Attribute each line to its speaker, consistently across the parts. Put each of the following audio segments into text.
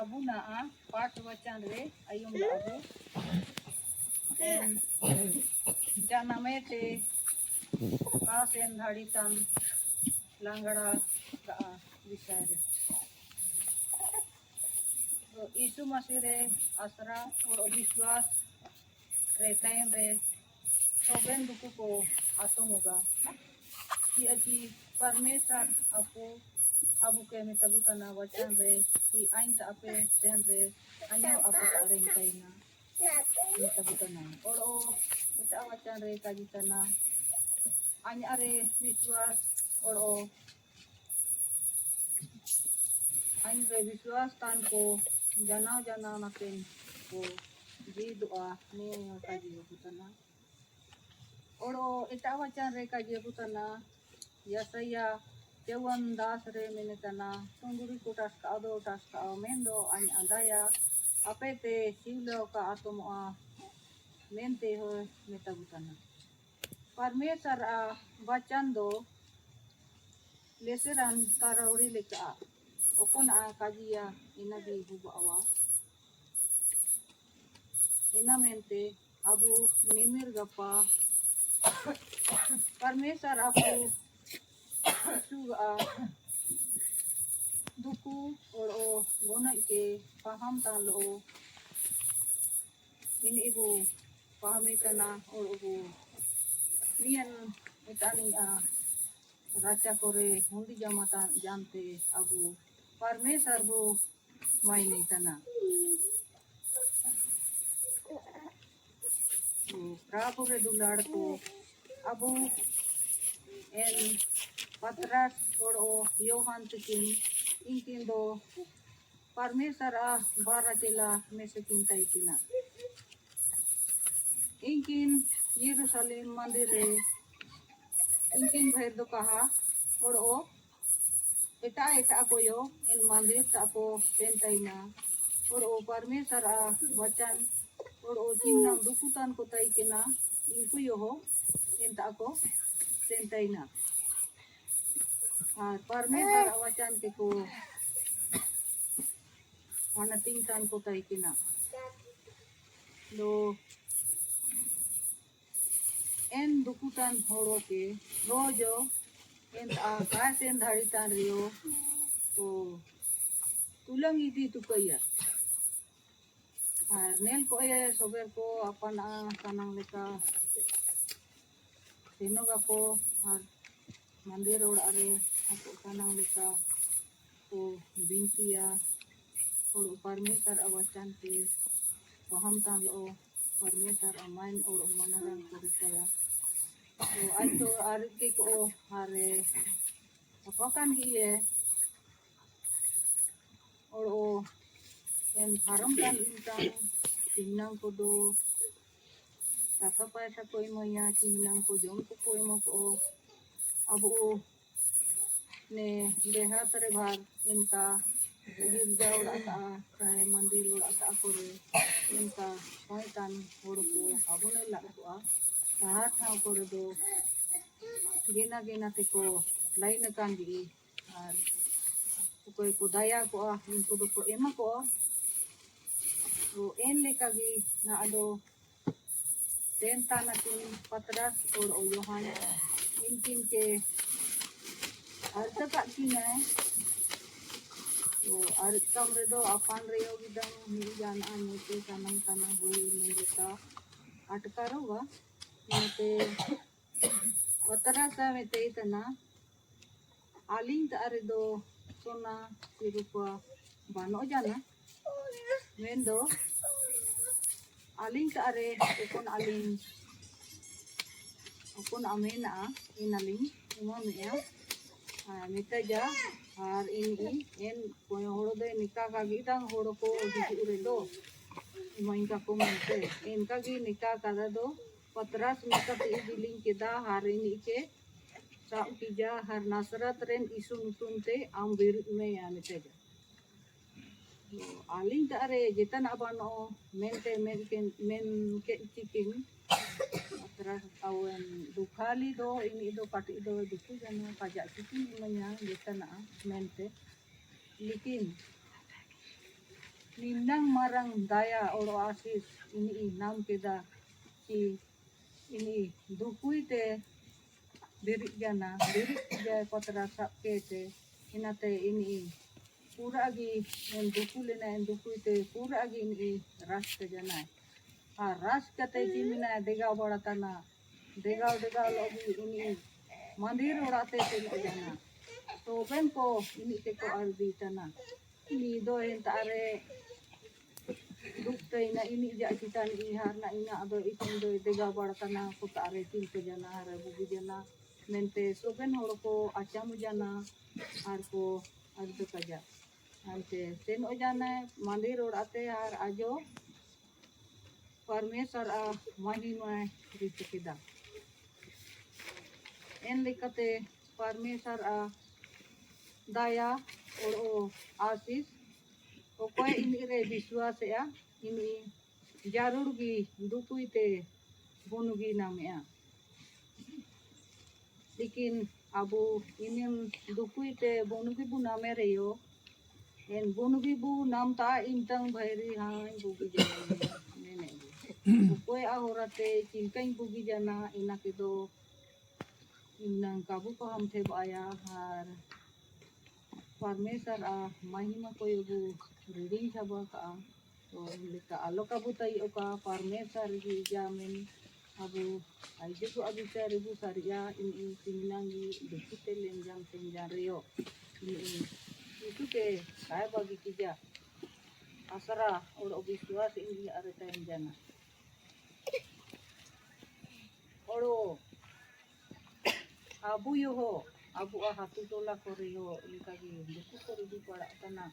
Speaker 1: abu naa part wacan re ayung da abu jana mete kasen haritan langgara ka bisare तो यीशु मसीह रे आसरा और विश्वास रे टाइम रे सोबेन दुकु को आतोमुगा कि अजी परमेश्वर आपको अबु के मितबु तना वचन रे कि आइन आपे सेन रे अन्यो आपे रेंग काइना मितबु तना और ओ उता वचन रे काजी तना अन्य रे विश्वास और ओ अन्य रे विश्वास तान को जना जना नाकेन को जी दोआ ने काजी बुतना और ओ इता वचन रे काजी बुतना यसाया Jawan das re menetana tungguri kutas ka ado tas ka mendo an andaya apete silo ka atomo mente ho metabutana parmesar a bachando leseran karauri leka okon a kajia inabi bubawa ina mente abu nimir gapa parmesar abu suga दुखु और ओ gonna के पहाम ता लो इन इबो पहामे तना और ओ नियन इतानी राजा कोरे हुंडी जमाता जानते अबु परमेश्वर बो मायने तना तो प्रापु रे दुलाड़ को अबु एन पतरस और ओ योहान तिकिन इनकिन दो परमेश्वर आ बारा चेला में से किंताई किना इनकिन यरूशलेम मंदिर रे इनकिन भेद दो कहा और ओ एटा एटा को यो इन मंदिर ताको तेंताईना और ओ परमेश्वर आ वचन और ओ चिन्ह दुकुतान को ताई किना इनको यो हो इन ताको तेंताईना परमेश्वर वचन के को अनतिंग तान को ताई किना लो एन दुकुतान होरो के रोजो एन कासेन धारितान रियो तो तुलंग इति तुकैया नेल को ये सोबर को अपन सनंग लेका दिनोगा को मंदिर और अरे आपको सनंग लेका को बिंतिया और परमेश्वर अवचन के वहम तालो परमेश्वर अमाइन और मनरन कुरितया तो आज तो आरती को हारे अपकान ही है और ओ एन फारम कान इंसान चिन्नंग को दो taka पैसा कोई मोया चिन्नंग को जोन को कोई मको अब ओ ने देहात रे भाग इनका गिरजा उड़ाता चाहे मंदिर उड़ाता करे इनका कोई तान होड़ को अब ने लगवा हाथ ठाव करे दो गिना गिना ते को लाइन कान दी और कोई को दया को इनको दो को एमा को तो एन लेका गी ना अदो तेंता ना किन पतरस और ओ योहान इनकिन के अर्थ का की है तो अर्थ कमरे दो अपन रे योगी दम मिल जाना मोते कानम काना हुई मेंगता अटकारोगा मोते पतरस में ते इतना आलिंग तारे दो सोना सिरुपा बानो जाना मेंदो aling taare ukon aling ukon amena in aling umamea mita ja har ini en koyo horo de nika ka gidang horo ko ure do imain ka ko mente en ka gi nika kada do patras mita te diling kida har ini ke sa utija har nasrat ren isun sunte ambir me ya mita ja aling taare jitan abano mente men ke chicken terus awan dukali do ini do pati do duku jana pajak chicken menya jitan mente lekin Ninang marang daya oro asis ini nam keda ki ini dukui te birik ja kotra sakke te inate ini pura agi en dukule na en dukui te pura agi ini ras ke jana ras kate jimina dega baratana dega logi ini mandir orate te jana to ben ko ini te ko ardi tana ini do entare dukte na ini ja kita ni har na ina ado ikin do dega baratana ko tare tin ke jana har bugi jana mente soben hor ko achamu jana har ko ardo kaja ante sen o jana mandir orate har ajo परमेश्वर महिमा रिचकेदा N लिखते परमेश्वर दया और ओ आशीष ओ कोई इनरे विश्वास या इनी जरूर गी दुकुईते बुनुगी नामया लेकिन अबु इनिम दुकुईते बुनुगी बु नामे रेयो एन बुनुगी बु नाम ता इंतंग भैरी हां बुगी जने कोई ahorate cingkang bugi jana ina kedo inang kabu ko ham te baya har parmesar mahima ko yogu reading chaba ka to lika alo kabu tai oka parmesar gi jamin abu aije ko abi sari bu saria ini tinangi dekite lenjang tenjario ini itu ke saya bagi kija asara ora obiswas ini are tenjana oro abu yo ho abu hatu tola korio likagi buku kori di para tana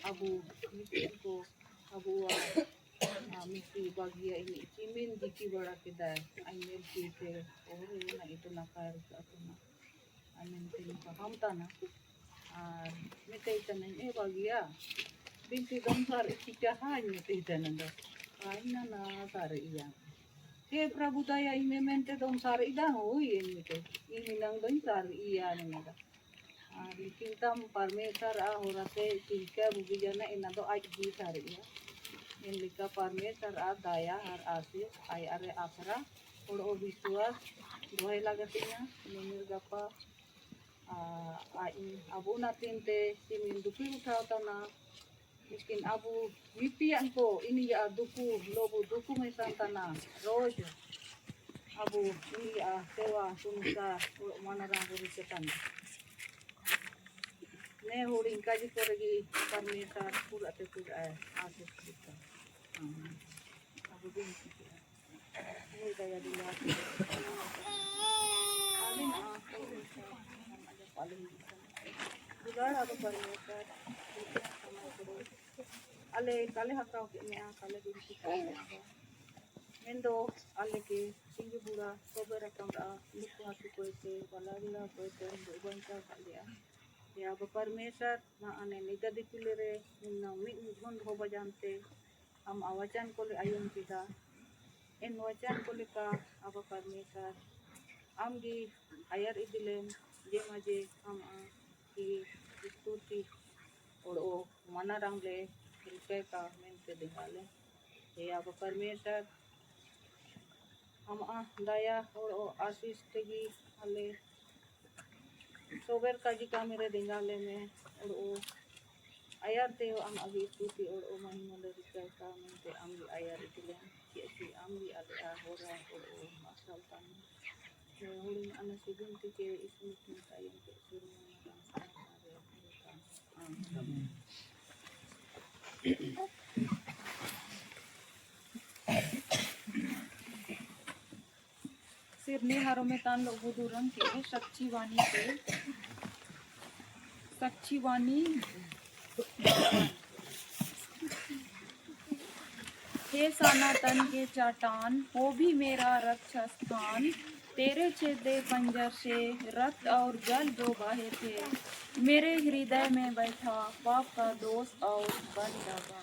Speaker 1: abu misi ko abu misi bagia ini cimin diki bara kedai aimel kite oro na itu nakar atuna amen tin paham tana mitai tana bagia binti damsar ikika hanya titana ndo aina na sare iya हे प्रभु दया इमे मेंटे दम सारे इदांग होई इनते इमिनंग दम सारे इया नंगा लेकिन तम परमेश्वर होरते चिंका बुगी जना इना दो आज भी सारे इया इन लिका परमेश्वर दया हर आशीष आई अरे आसरा और ओ विश्वास दोहे लागतिना निमिर गपा abu natinte simin duki uthawtana लेकिन अबु विपियन को ini ya duku lobu duku mai santana roj abu ini ya sewa sunsa mana rang buri setan ne horing kaji koregi parmesar pura te pura asis kita abu bin ini daya dulu alin ada paling juga atau parmesar ale kale hakau ke me kale diri kita mendo ale ke singi bura sobera kamra liku hatu koite balagila koite banta kalia ya ba परमेश्वर na ane nida dikilere na mi gon ho bajante am awajan ko le ayun kita en wajan ko le ka aba परमेश्वर am gi ayar idilen je maje am ki स्तुति और ओ मना रंगले हृदय का मेंते दिखाले ये आप परमेश्वर हम दया और आशीष तेगी हले सोबर का जी का मेरे दिंगाले में और ओ आयर ते हम अभी स्तुति और ओ महिमा ले हृदय का मेंते हम भी आयर इतले कि हम भी आले हो रहा और ओ मसल तन होलिंग अन सिद्धिंति के इसमें तायन के शुरू में
Speaker 2: सिरने हारों में तान लोग बुदुरन के सच्ची वाणी हे सनातन के चट्टान हो भी मेरा रक्षा स्थान तेरे छेदे पंजर से रक्त और जल जो बहे थे मेरे हृदय में बैठा पाप का दोष और बन जाता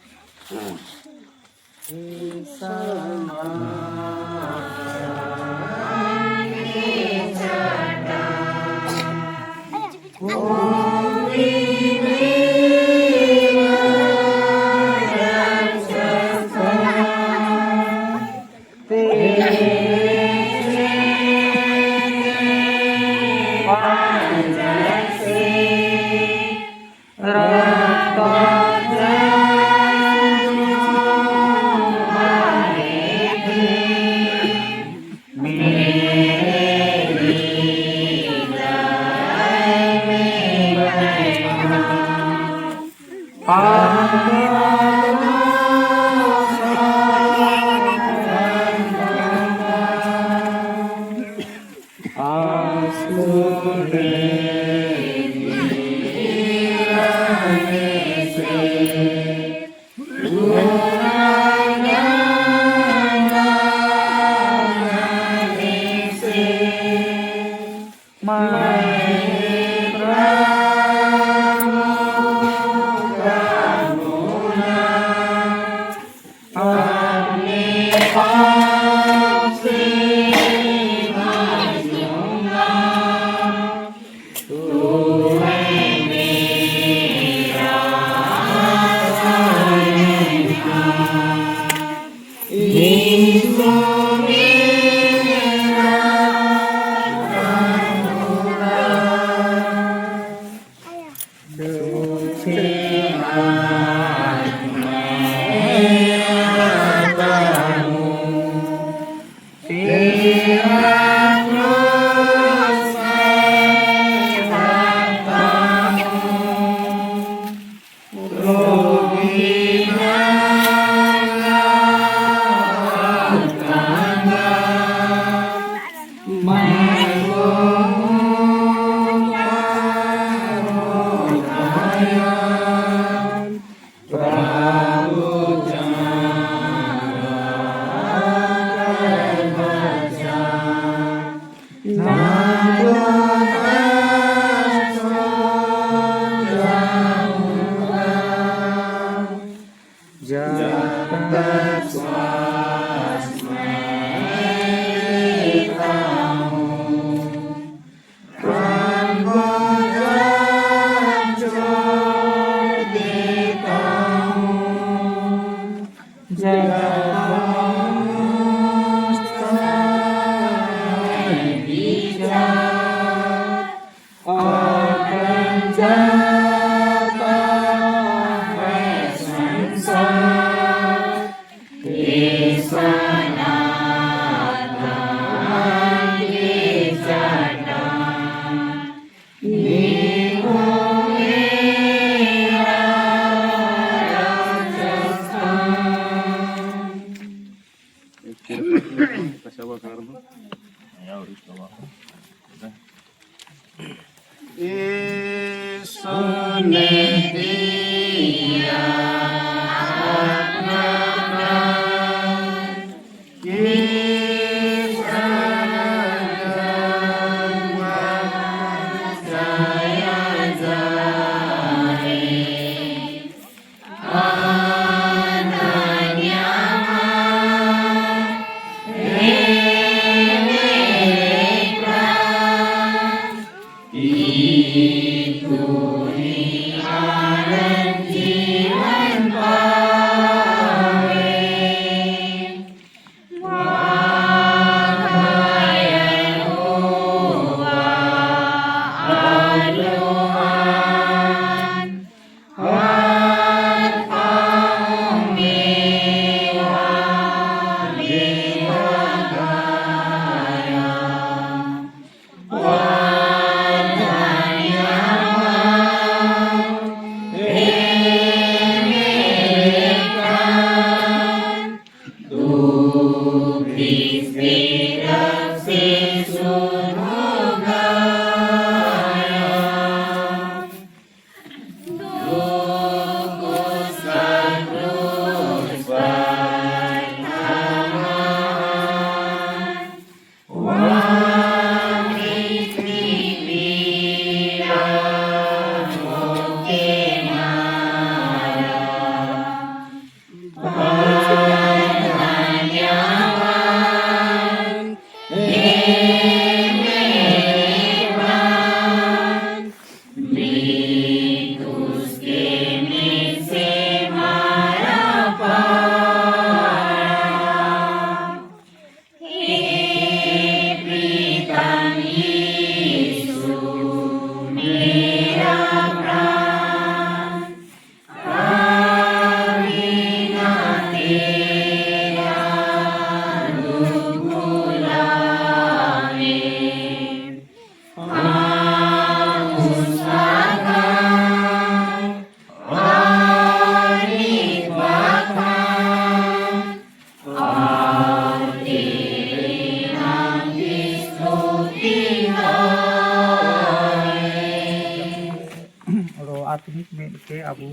Speaker 3: प्राथमिक में के अबू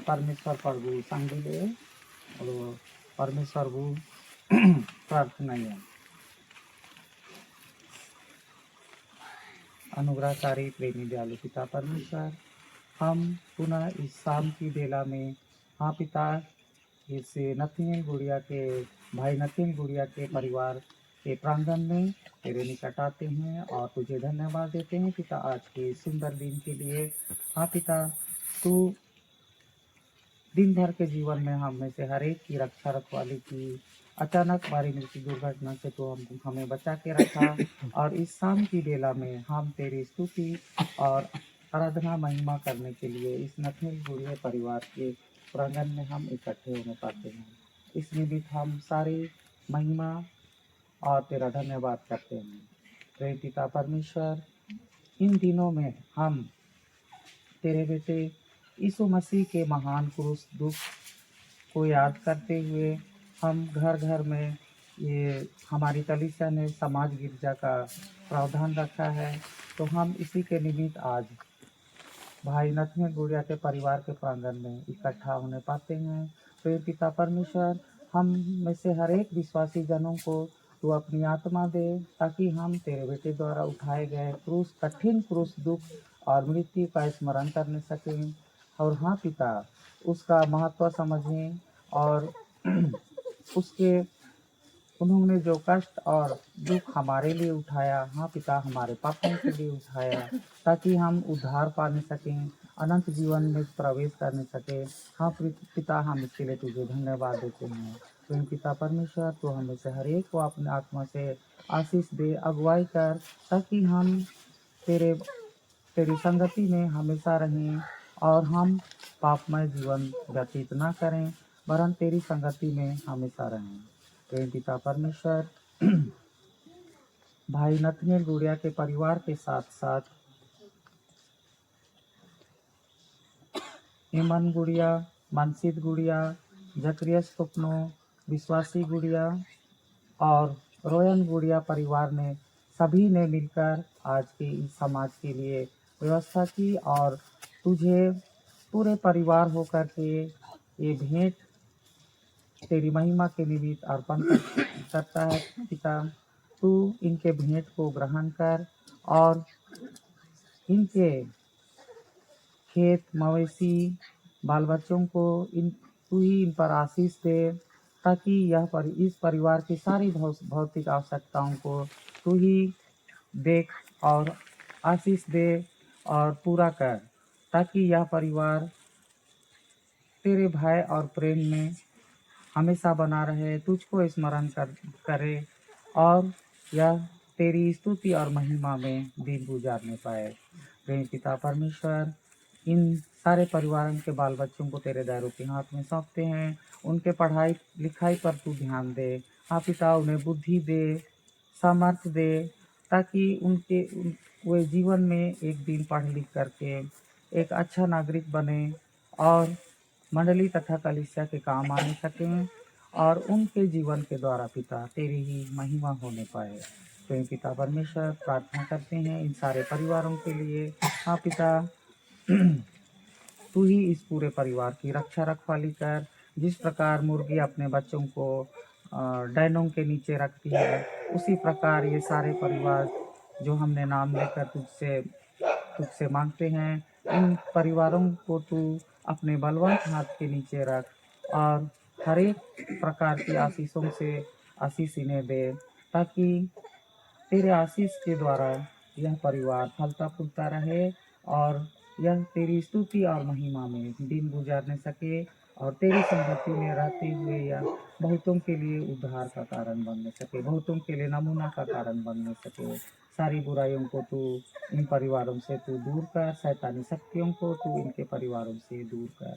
Speaker 3: परमेश्वर प्रभु संगिले और परमेश्वर भू प्रार्थना है। अनुग्रहकारी प्रेमी दयालु पिता परमेश्वर, हम पुनः इस शाम की बेला में हाँ पिता इस नथीन गुड़िया के भाई नथीन गुड़िया के परिवार के प्रांगण में तेरे निकट आते हैं और तुझे धन्यवाद देते हैं पिता आज के सुंदर दिन के लिए। हाँ पिता, तू दिन भर के जीवन में हम में से हर एक की रक्षा रखवाली की। अचानक हमारी मृत्यु दुर्घटना से तो हमें बचा के रखा और इस शाम की बेला में हम तेरी स्तुति और आराधना महिमा करने के लिए इस नथनील गुड़िया परिवार के प्रांगण में हम इकट्ठे होने पाते हैं। इस निमित्त हम सारी महिमा और तेरा धन्यवाद करते हैं। प्रेम पिता परमेश्वर, इन दिनों में हम तेरे बेटे यीशु मसीह के महान क्रूस दुख को याद करते हुए हम घर घर में ये हमारी कलीसिया ने समाज गिरजा का प्रावधान रखा है, तो हम इसी के निमित्त आज भाई नथनील गुड़िया के परिवार के प्रांगण में इकट्ठा होने पाते हैं। प्रिय पिता परमेश्वर, हम में से हर एक विश्वासी जनों को तू अपनी आत्मा दे ताकि हम तेरे बेटे द्वारा उठाए गए क्रूस कठिन क्रूस दुख और मृत्यु का स्मरण करने सकें और हाँ पिता, उसका महत्व समझें और उसके उन्होंने जो कष्ट और दुख हमारे लिए उठाया, हाँ पिता हमारे पापों के लिए उठाया ताकि हम उद्धार पाने सकें, अनंत जीवन में प्रवेश करने सकें। हाँ पिता, हम इसके लिए तुझे धन्यवाद देते हैं। प्रेम पिता परमेश्वर, तो हमें से हर एक को अपने आत्मा से आशीष दे, अगुवाई कर ताकि हम तेरी संगति में हमेशा रहें और हम पापमय जीवन व्यतीत न करें, वरन तेरी संगति में हमेशा रहें। प्रेम पिता परमेश्वर, भाई नथनील गुड़िया के परिवार के साथ साथ इमन गुड़िया, मनसीद गुड़िया, जकरिया स्वप्नो, विश्वासी गुड़िया और रोयन गुड़िया परिवार ने सभी ने मिलकर आज के इस समाज के लिए व्यवस्था की और तुझे पूरे परिवार होकर के ये भेंट तेरी महिमा के निमित्त अर्पण करता है पिता। तू इनके भेंट को ग्रहण कर और इनके खेत मवेशी बाल बच्चों को तू ही इन पर आशीष दे ताकि इस परिवार की सारी भौतिक आवश्यकताओं को तू ही देख और आशीष दे और पूरा कर, ताकि यह परिवार तेरे भय और प्रेम में हमेशा बना रहे, तुझको स्मरण करे और यह तेरी स्तुति और महिमा में दिन गुजारने पाए। प्रेम पिता परमेश्वर, इन सारे परिवारों के बाल बच्चों को तेरे दयालु के हाथ में सौंपते हैं। उनके पढ़ाई लिखाई पर तू ध्यान दे। हाँ पिता, उन्हें बुद्धि दे, सामर्थ्य दे ताकि वे जीवन में एक दिन पढ़ लिख करके एक अच्छा नागरिक बने और मंडली तथा कलीसिया के काम आने सकें और उनके जीवन के द्वारा पिता तेरी ही महिमा होने पाए। प्रेम पिता परमेश्वर, प्रार्थना करते हैं इन सारे परिवारों के लिए। हाँ पिता, तू ही इस पूरे परिवार की रक्षा रखवाली कर। जिस प्रकार मुर्गी अपने बच्चों को डैनों के नीचे रखती है, उसी प्रकार ये सारे परिवार जो हमने नाम लेकर तुझसे मांगते हैं, इन परिवारों को तू अपने बलवंत हाथ के नीचे रख और हर एक प्रकार की आशीषों से आशीष इन्हें दे ताकि तेरे आशीष के द्वारा यह परिवार फलता फूलता रहे और यह तेरी स्तुति और महिमा में दिन गुजारने सके और तेरी संगति में रहते हुए यह बहुतों के लिए उद्धार का कारण बनने सके, बहुतों के लिए नमूना का कारण बनने सके। सारी बुराइयों को तू इन परिवारों से तू दूर कर, शैतानी शक्तियों को तू इनके परिवारों से दूर कर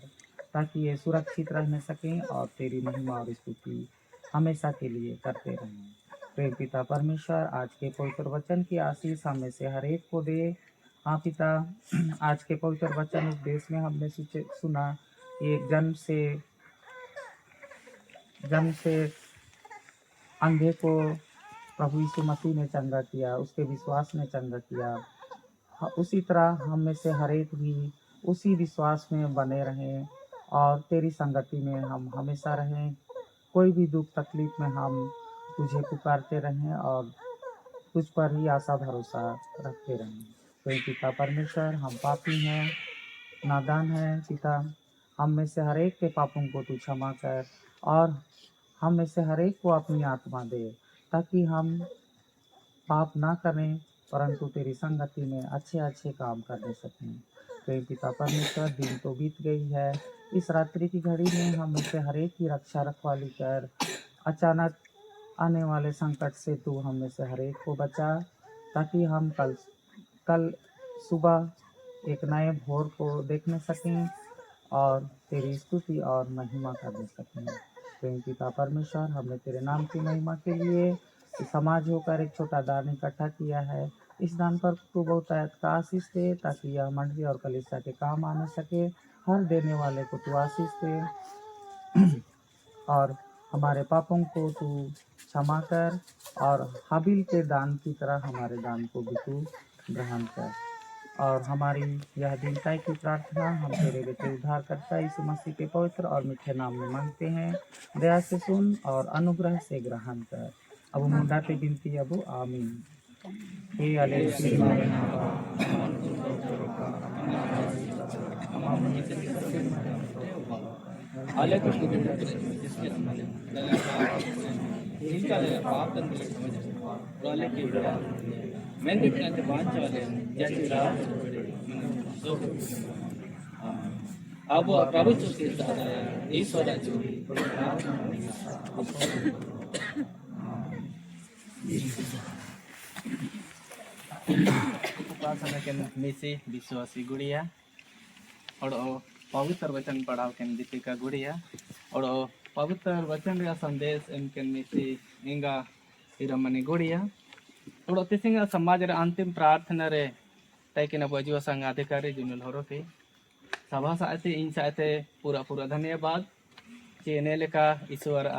Speaker 3: ताकि ये सुरक्षित रहने सकें और तेरी महिमा और स्तुति हमेशा के लिए करते रहें। प्रेम पिता परमेश्वर, आज के पवित्र वचन की आशीष हमें से हर एक को दे। हाँ पिता, आज के पवित्र वचन उपदेश में हमने सुना एक जन्म से अंधे को प्रभु यीशु मसीह ने चंगा किया, उसके विश्वास ने चंगा किया। उसी तरह हम में से हर एक भी उसी विश्वास में बने रहें और तेरी संगति में हम हमेशा रहें। कोई भी दुख तकलीफ में हम तुझे पुकारते रहें और तुझ पर ही आशा भरोसा रखते रहें। तो पिता परमेश्वर, हम पापी हैं, नादान हैं पिता। हम में से हर एक के पापों को तू क्षमा कर और हम में से हर एक को अपनी आत्मा दे, ताकि हम पाप ना करें परंतु तेरी संगति में अच्छे अच्छे काम करने सकें। तो पिता परमेश्वर, दिन तो बीत गई है, इस रात्रि की घड़ी में हम में से हर एक की रक्षा रखवाली कर। अचानक आने वाले संकट से तू हम में से हर एक को बचा, ताकि हम कल सुबह एक नए भोर को देखने सकें और तेरी स्तुति और महिमा करने सकें। प्रेम पिता परमेश्वर, हमने तेरे नाम की महिमा के लिए समाज होकर एक छोटा दान इकट्ठा किया है। इस दान पर तू बहुत आशीष दे, ताकि यह मंडली और कलीसिया के काम आने सके। हर देने वाले को तू आशीष दे और हमारे पापों को तू क्षमा कर और हाबिल के दान की तरह हमारे दान को भी तू ग्रहण कर। और हमारी यह दीनता की प्रार्थना हम तेरे बेटे उद्धारकर्ता यीशु मसीह के पवित्र और मीठे नाम में मांगते हैं। दया से सुन और अनुग्रह से ग्रहण कर। अब मुंडाते बिनती अब आमीन। हे अलेसी मारे
Speaker 4: अब प्रभु ईश्वर उपासना के मिसी विश्वासी गुड़िया और पवित्र वचन पढ़ाओ के दीपिका गुड़िया और पवित्र वचन रा संदेश इनके मिसी इंगा हिरमनी गुड़िया और तिसिंगा समाज रे अंतिम प्रार्थना रे तैकिन बजुआ संघ अधिकारी जुनुल हरो के सभा साथे इन साथे पूरा पूरा धन्यवाद चेने लेका ईश्वर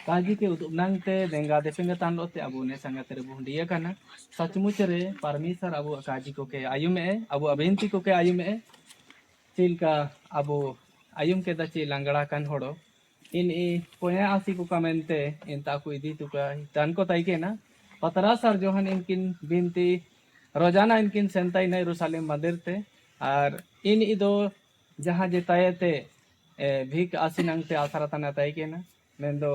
Speaker 4: काजी के उदुनांगते देंगा देफिंगा तानलोते अबु ने संगत रे बुंडिया कना सचमुच रे परमेश्वर अबु काजी को के आयु में अबु अभिंती को के आयु में चिल का अबु आयुम के दची लंगड़ा कन होड़ो इन पोया आसी को कमेंटे इन ताकु इदी तुका तान को ताई के ना पतरा सर जोहन इनकिन बिनती रोजाना इनकिन सेंताई ने यरूशलेम मंदिर ते और इन इदो जहाँ जेताये ते भीख आसिनंग ते आसरा तना ताई के ना मेंदो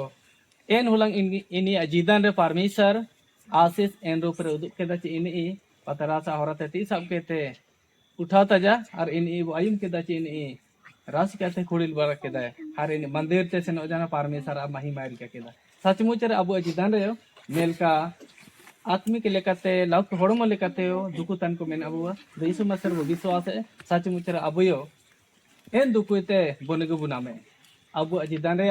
Speaker 4: एन हुलंग इनी अजीदन रे परमेश्वर आशीष एन रूप रे उदुक के दची इनी पतरा सा होरते ती सब के ते उठा तजा और इनी आयुम के दची इनी रास कहते खुड़िल बार के दाय हर इन मंदिर ते सेनो जाना परमेश्वर अब महिमा रे के दा सचमुच रे अबु अजीदन रे मेल का आत्मिक लेकाते लौक होड़म लेकाते दुकु तन को मेन अबुआ यीशु मसीह रो विश्वास है सचमुच रे अबुयो एन दुकुते बोनेगु बुनामे अबु अजीदन रे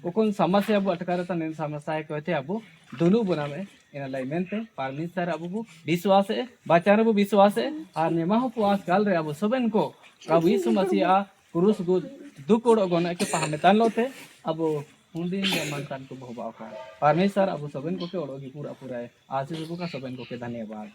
Speaker 4: ओकन समस्या अबु अटकारता नेन समस्या है कहते अबु दुनु बुनामे इन लाइमेंटे परमेश्वर अबु विश्वास है बचार अबु विश्वास है और नेमा हो पुआस गाल रे अबु सबन को प्रभु यीशु मसीह क्रूस गु दुकोड़ गोना के पहमेतान लोते अबु हुंदिन मंतान को बहुबा का परमेश्वर अबु सबन को के ओड़ोगी पूरा पूरा है आशीष का सबन को के धन्यवाद।